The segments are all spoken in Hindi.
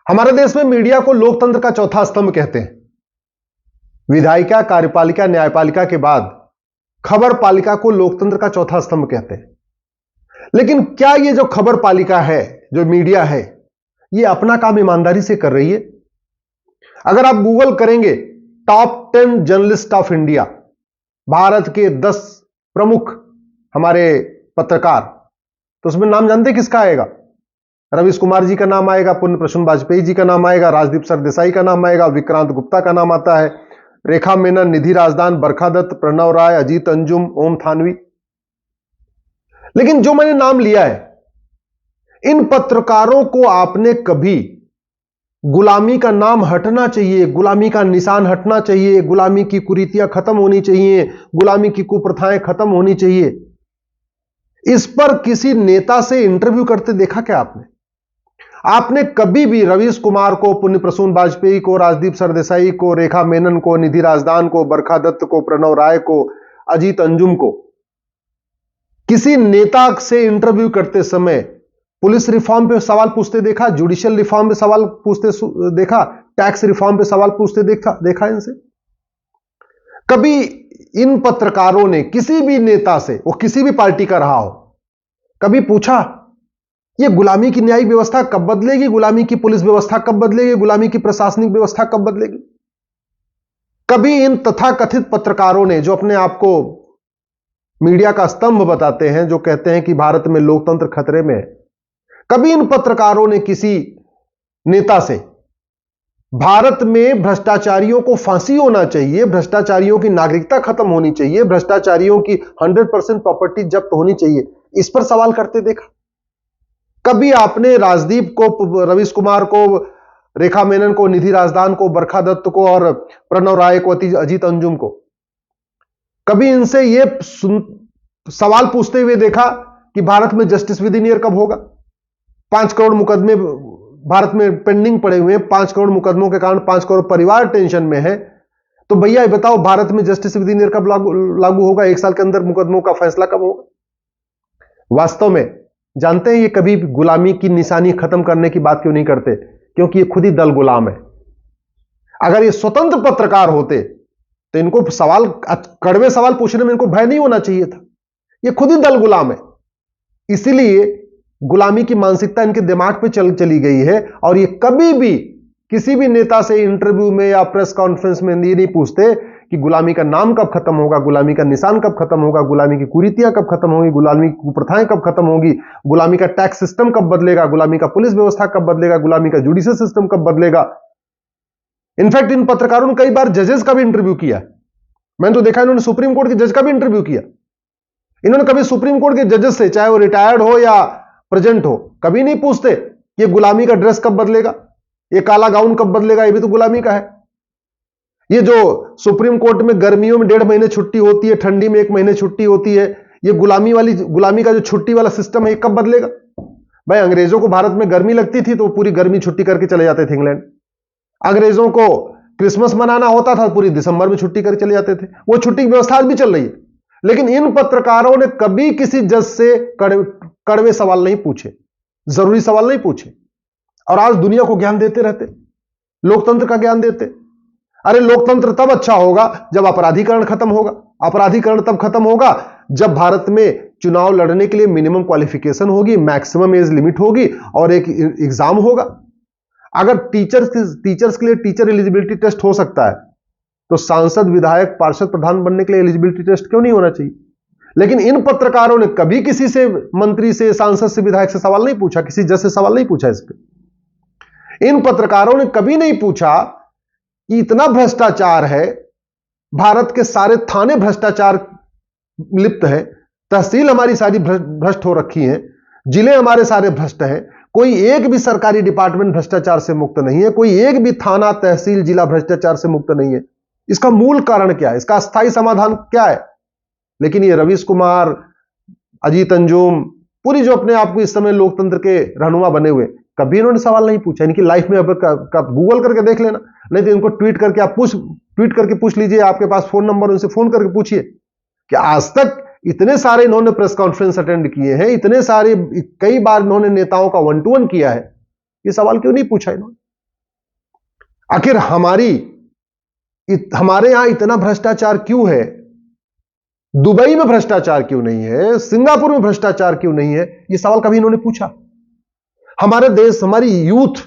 हमारे देश में मीडिया को लोकतंत्र का चौथा स्तंभ कहते हैं। विधायिका, कार्यपालिका, न्यायपालिका के बाद खबर पालिका को लोकतंत्र का चौथा स्तंभ कहते हैं। लेकिन क्या ये जो खबर पालिका है, जो मीडिया है, ये अपना काम ईमानदारी से कर रही है? अगर आप गूगल करेंगे top 10 journalist of India, Bharat के 10 प्रमुख हमारे पत्रकार, तो उसमें नाम जानते किसका आएगा? रवीश कुमार जी का नाम आएगा, पुण्य प्रसून वाजपेयी जी का नाम आएगा, राजदीप सरदेसाई का नाम आएगा, विक्रांत गुप्ता का नाम आता है, रेखा मेनन, निधि राजदान, बरखा दत्त, प्रणव राय, अजीत अंजुम, ओम थानवी। लेकिन जो मैंने नाम लिया है, इन पत्रकारों को आपने कभी गुलामी का नाम हटना चाहिए, गुलामी का निशान हटना चाहिए, गुलामी की कुरीतियां खत्म होनी चाहिए, गुलामी की कुप्रथाएं खत्म होनी चाहिए, इस पर किसी नेता से इंटरव्यू करते देखा क्या आपने? आपने कभी भी रवीश कुमार को, पुण्य प्रसून वाजपेयी को, राजदीप सरदेसाई को, रेखा मेनन को, निधि राजदान को, बरखा दत्त को, प्रणव राय को, अजीत अंजुम को किसी नेता से इंटरव्यू करते समय पुलिस रिफॉर्म पे सवाल पूछते देखा? जुडिशियल रिफॉर्म पे सवाल पूछते देखा? टैक्स रिफॉर्म पे सवाल पूछते देखा इनसे? कभी इन पत्रकारों ने किसी भी नेता से, वो किसी भी पार्टी का रहा हो, कभी पूछा ये गुलामी की न्यायिक व्यवस्था कब बदलेगी, गुलामी की पुलिस व्यवस्था कब बदलेगी, गुलामी की प्रशासनिक व्यवस्था कब बदलेगी? कभी इन तथाकथित पत्रकारों ने, जो अपने आप को मीडिया का स्तंभ बताते हैं, जो कहते हैं कि भारत में लोकतंत्र खतरे में है, कभी इन पत्रकारों ने किसी नेता से भारत में भ्रष्टाचारियों को फांसी होना चाहिए, भ्रष्टाचारियों की नागरिकता खत्म होनी चाहिए, भ्रष्टाचारियों की 100% प्रॉपर्टी जब्त होनी चाहिए, इस पर सवाल करते देखा? कभी आपने राजदीप को, रवीश कुमार को, रेखा मेनन को, निधि राजदान को, बरखा दत्त को और प्रणव राय को, अजीत अंजुम को, कभी इनसे यह सवाल पूछते हुए देखा कि भारत में जस्टिस विद इन ईयर कब होगा? 5 करोड़ मुकदमे भारत में पेंडिंग पड़े हुए हैं, 5 करोड़ मुकदमों के कारण 5 करोड़ परिवार टेंशन में है। तो भैया बताओ, भारत में जस्टिस विद इन ईयर कब लागू होगा? 1 साल के अंदर मुकदमों का फैसला कब होगा? वास्तव में जानते हैं ये कभी गुलामी की निशानी खत्म करने की बात क्यों नहीं करते? क्योंकि ये खुद ही दल गुलाम है। अगर ये स्वतंत्र पत्रकार होते तो इनको सवाल, कड़वे सवाल पूछने में इनको भय नहीं होना चाहिए था। ये खुद ही दल गुलाम है, इसीलिए गुलामी की मानसिकता इनके दिमाग पे चली गई है। और ये कभी भी किसी भी नेता से इंटरव्यू में या प्रेस कॉन्फ्रेंस में ये नहीं पूछते कि गुलामी का नाम कब खत्म होगा, गुलामी का निशान कब खत्म होगा, गुलामी की कुरीतियां कब खत्म होगी, गुलामी की कुप्रथाएं कब खत्म होगी, गुलामी का टैक्स सिस्टम कब बदलेगा, गुलामी का पुलिस व्यवस्था कब बदलेगा, गुलामी का जुडिशियल सिस्टम कब बदलेगा। इनफैक्ट इन पत्रकारों ने कई बार जजेस का भी इंटरव्यू किया। मैंने तो देखा इन्होंने सुप्रीम कोर्ट के जज का भी इंटरव्यू किया। इन्होंने कभी सुप्रीम कोर्ट के जजेस से, चाहे वो रिटायर्ड हो या प्रेजेंट हो, कभी नहीं पूछते कि गुलामी का ड्रेस कब बदलेगा, ये काला गाउन कब बदलेगा, ये भी तो गुलामी का है। ये जो सुप्रीम कोर्ट में गर्मियों में 1.5 महीने छुट्टी होती है, ठंडी में 1 महीने छुट्टी होती है, ये गुलामी का जो छुट्टी वाला सिस्टम है, ये कब बदलेगा? भाई अंग्रेजों को भारत में गर्मी लगती थी तो पूरी गर्मी छुट्टी करके चले जाते थे इंग्लैंड। अंग्रेजों को क्रिसमस मनाना होता था, पूरी दिसंबर में छुट्टी करके चले जाते थे। वो छुट्टी की व्यवस्था आज भी चल रही है। लेकिन इन पत्रकारों ने कभी किसी जज से कड़वे सवाल नहीं पूछे, जरूरी सवाल नहीं पूछे, और आज दुनिया को ज्ञान देते रहते, लोकतंत्र का ज्ञान देते। अरे लोकतंत्र तब अच्छा होगा जब अपराधीकरण खत्म होगा। अपराधीकरण तब खत्म होगा जब भारत में चुनाव लड़ने के लिए मिनिमम क्वालिफिकेशन होगी, मैक्सिमम एज लिमिट होगी और एक एग्जाम होगा। अगर टीचर्स के लिए टीचर एलिजिबिलिटी टेस्ट हो सकता है, तो सांसद, विधायक, पार्षद, प्रधान बनने के लिए एलिजिबिलिटी टेस्ट क्यों नहीं होना चाहिए? लेकिन इन पत्रकारों ने कभी किसी से, मंत्री से, सांसद से, विधायक से सवाल नहीं पूछा, किसी जज से सवाल नहीं पूछा इस पे। इन पत्रकारों ने कभी नहीं पूछा कि इतना भ्रष्टाचार है, भारत के सारे थाने भ्रष्टाचार लिप्त है, तहसील हमारी सारी भ्रष्ट हो रखी है, जिले हमारे सारे भ्रष्ट हैं, कोई एक भी सरकारी डिपार्टमेंट भ्रष्टाचार से मुक्त नहीं है, कोई एक भी थाना, तहसील, जिला भ्रष्टाचार से मुक्त नहीं है। इसका मूल कारण क्या है? इसका अस्थायी समाधान क्या है? लेकिन ये रवीश कुमार, अजीत अंजुम, पूरी जो अपने आप को इस समय लोकतंत्र के रहनुमा बने हुए, कभी इन्होंने सवाल नहीं पूछा। इनकी लाइफ में अब गूगल करके देख लेना, नहीं तो इनको ट्वीट करके पूछ लीजिए। आपके पास फोन नंबर, उनसे फोन करके पूछिए कि आज तक इतने सारे इन्होंने प्रेस कॉन्फ्रेंस अटेंड किए हैं, इतने सारे, कई बार इन्होंने नेताओं का 1-to-1 किया है, ये सवाल क्यों नहीं पूछा इन्होंने? आखिर हमारे यहां इतना भ्रष्टाचार क्यों है? दुबई में भ्रष्टाचार क्यों नहीं है? सिंगापुर में भ्रष्टाचार क्यों नहीं है? यह सवाल कभी इन्होंने पूछा? हमारे देश, हमारी यूथ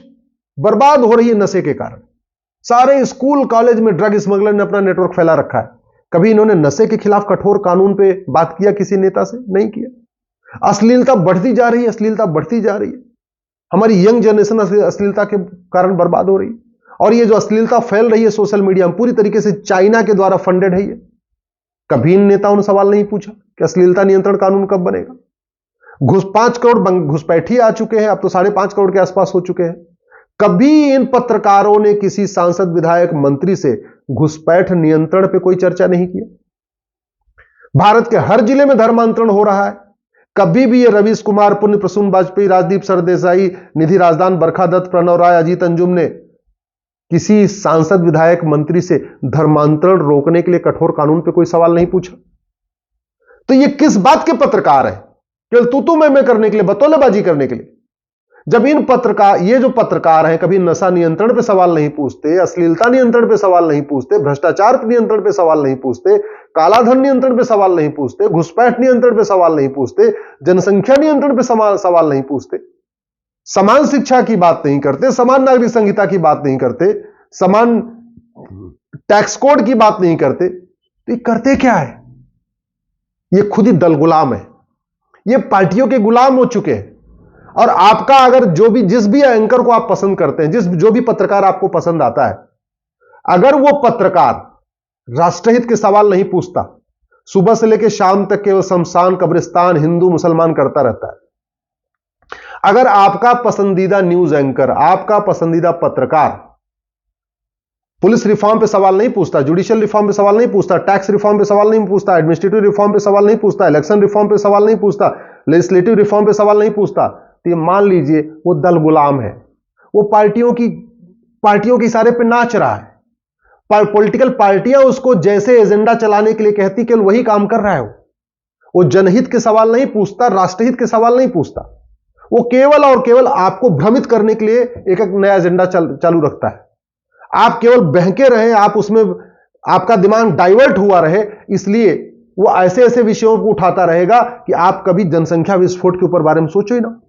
बर्बाद हो रही है नशे के कारण। सारे स्कूल कॉलेज में ड्रग स्मगलर ने अपना नेटवर्क फैला रखा है। कभी इन्होंने नशे के खिलाफ कठोर कानून पे बात किया किसी नेता से? नहीं किया। अश्लीलता बढ़ती जा रही है, अश्लीलता बढ़ती जा रही है। हमारी यंग जनरेशन अश्लीलता के कारण बर्बाद हो रही है। और ये जो अश्लीलता फैल रही है सोशल मीडिया में, पूरी तरीके से चाइना के द्वारा फंडेड है ये। कभी इन नेताओं ने सवाल नहीं पूछा कि अश्लीलता नियंत्रण कानून कब बनेगा? 5 करोड़ घुसपैठी आ चुके हैं, अब तो 5.5 करोड़ के आसपास हो चुके हैं। कभी इन पत्रकारों ने किसी सांसद, विधायक, मंत्री से घुसपैठ नियंत्रण पे कोई चर्चा नहीं की। भारत के हर जिले में धर्मांतरण हो रहा है। कभी भी ये रवीश कुमार, पुण्य प्रसून वाजपेयी, राजदीप सरदेसाई, निधि राजदान, बरखा दत्त, प्रणव राय, अजीत अंजुम ने किसी सांसद, विधायक, मंत्री से धर्मांतरण रोकने के लिए कठोर कानून पे कोई सवाल नहीं पूछा। तो ये किस बात के पत्रकार है? केवल तू मैं करने के लिए, बतौलेबाजी करने के लिए। जब ये जो पत्रकार हैं, कभी नशा नियंत्रण पे सवाल नहीं पूछते, अश्लीलता नियंत्रण पे सवाल नहीं पूछते, भ्रष्टाचार नियंत्रण पे सवाल नहीं पूछते, कालाधन नियंत्रण पे सवाल नहीं पूछते, घुसपैठ नियंत्रण पे सवाल नहीं पूछते, जनसंख्या नियंत्रण पे सवाल नहीं पूछते, समान शिक्षा की बात नहीं करते, समान नागरिक संहिता की बात नहीं करते, समान टैक्स कोड की बात नहीं करते, तो ये करते क्या है? ये खुद ही दल गुलाम है। ये पार्टियों के गुलाम हो चुके हैं। और आपका अगर जिस भी एंकर को आप पसंद करते हैं, जो भी पत्रकार आपको पसंद आता है, अगर वो पत्रकार राष्ट्रहित के सवाल नहीं पूछता, सुबह से लेकर शाम तक केवल शमशान, कब्रिस्तान, हिंदू मुसलमान करता रहता है, अगर आपका पसंदीदा न्यूज एंकर, आपका पसंदीदा पत्रकार पुलिस रिफॉर्म पे सवाल नहीं पूछता, जुडिशियल रिफॉर्म पे सवाल नहीं पूछता, टैक्स रिफॉर्म पे सवाल नहीं पूछता, एडमिनिस्ट्रेटिव रिफॉर्म पे सवाल नहीं पूछता, इलेक्शन रिफॉर्म पे सवाल नहीं पूछता, लेजिस्लेटिव रिफॉर्म पे सवाल नहीं पूछता, तो ये मान लीजिए वो दल गुलाम है। वो पार्टियों के इशारे पे नाच रहा है। पॉलिटिकल पार्टियां उसको जैसे एजेंडा चलाने के लिए कहती, केवल वही काम कर रहा है। वो जनहित के सवाल नहीं पूछता, राष्ट्रहित के सवाल नहीं पूछता। वो केवल और केवल आपको भ्रमित करने के लिए एक नया एजेंडा चालू रखता है। आप केवल बहके रहे, आप उसमें आपका दिमाग डाइवर्ट हुआ रहे, इसलिए वो ऐसे ऐसे विषयों को उठाता रहेगा कि आप कभी जनसंख्या विस्फोट के ऊपर बारे में सोचो ही ना।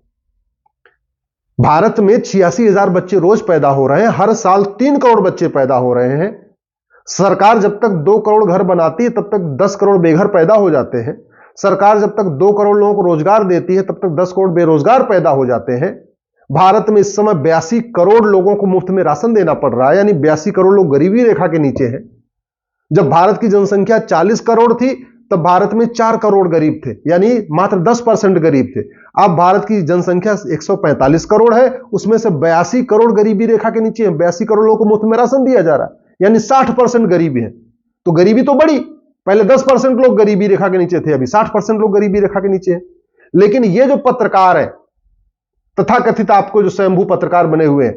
भारत में 86,000 बच्चे रोज पैदा हो रहे हैं। हर साल 3 करोड़ बच्चे पैदा हो रहे हैं। सरकार जब तक 2 करोड़ घर बनाती है, तब तक 10 करोड़ बेघर पैदा हो जाते हैं। सरकार जब तक 2 करोड़ लोगों को रोजगार देती है, तब तक 10 करोड़ बेरोजगार पैदा हो जाते हैं। भारत में इस समय 82 करोड़ लोगों को मुफ्त में राशन देना पड़ रहा है, यानी 82 करोड़ लोग गरीबी रेखा के नीचे हैं। जब भारत की जनसंख्या 40 करोड़ थी, तब भारत में 4 करोड़ गरीब थे, यानी मात्र 10% गरीब थे। अब भारत की जनसंख्या 145 करोड़ है, उसमें से 82 करोड़ गरीबी रेखा के नीचे हैं। 82 करोड़ लोगों को मुफ्त में राशन दिया जा रहा है, यानी 60% गरीबी है। तो गरीबी तो बढ़ी, पहले 10% लोग गरीबी रेखा के नीचे थे, अभी 60% लोग गरीबी रेखा के नीचे हैं। लेकिन ये जो पत्रकार है, तथाकथित आपको जो स्वयंभू पत्रकार बने हुए हैं,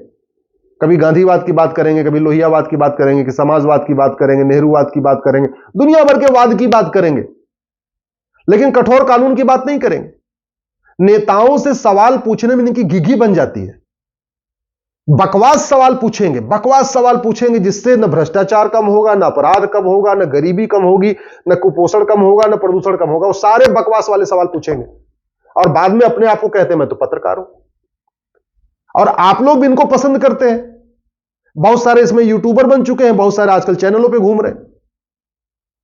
कभी गांधीवाद की बात करेंगे, कभी लोहियावाद की बात करेंगे, कि समाजवाद की बात करेंगे, नेहरूवाद की बात करेंगे, दुनिया भर के वाद की बात करेंगे, लेकिन कठोर कानून की बात नहीं करेंगे। नेताओं से सवाल पूछने में इनकी घिघी बन जाती है। बकवास सवाल पूछेंगे, जिससे न भ्रष्टाचार कम होगा, न अपराध कम होगा, न गरीबी कम होगी, न कुपोषण कम होगा, न प्रदूषण कम होगा। वो सारे बकवास वाले सवाल पूछेंगे और बाद में अपने आप को कहते हैं मैं तो पत्रकार हूं। और आप लोग भी इनको पसंद करते हैं। बहुत सारे इसमें यूट्यूबर बन चुके हैं, बहुत सारे आजकल चैनलों पे घूम रहे हैं।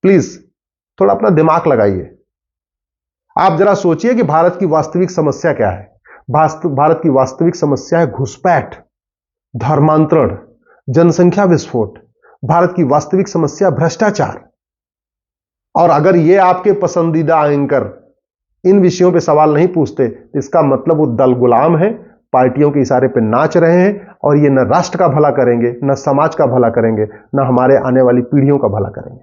प्लीज थोड़ा अपना दिमाग लगाइए। आप जरा सोचिए कि भारत की वास्तविक समस्या क्या है। भारत की वास्तविक समस्या है घुसपैठ, धर्मांतरण, जनसंख्या विस्फोट। भारत की वास्तविक समस्या भ्रष्टाचार। और अगर ये आपके पसंदीदा एंकर इन विषयों पे सवाल नहीं पूछते, इसका मतलब वो दल गुलाम है, पार्टियों के इशारे पे नाच रहे हैं, और ये न राष्ट्र का भला करेंगे, न समाज का भला करेंगे, न हमारे आने वाली पीढ़ियों का भला करेंगे।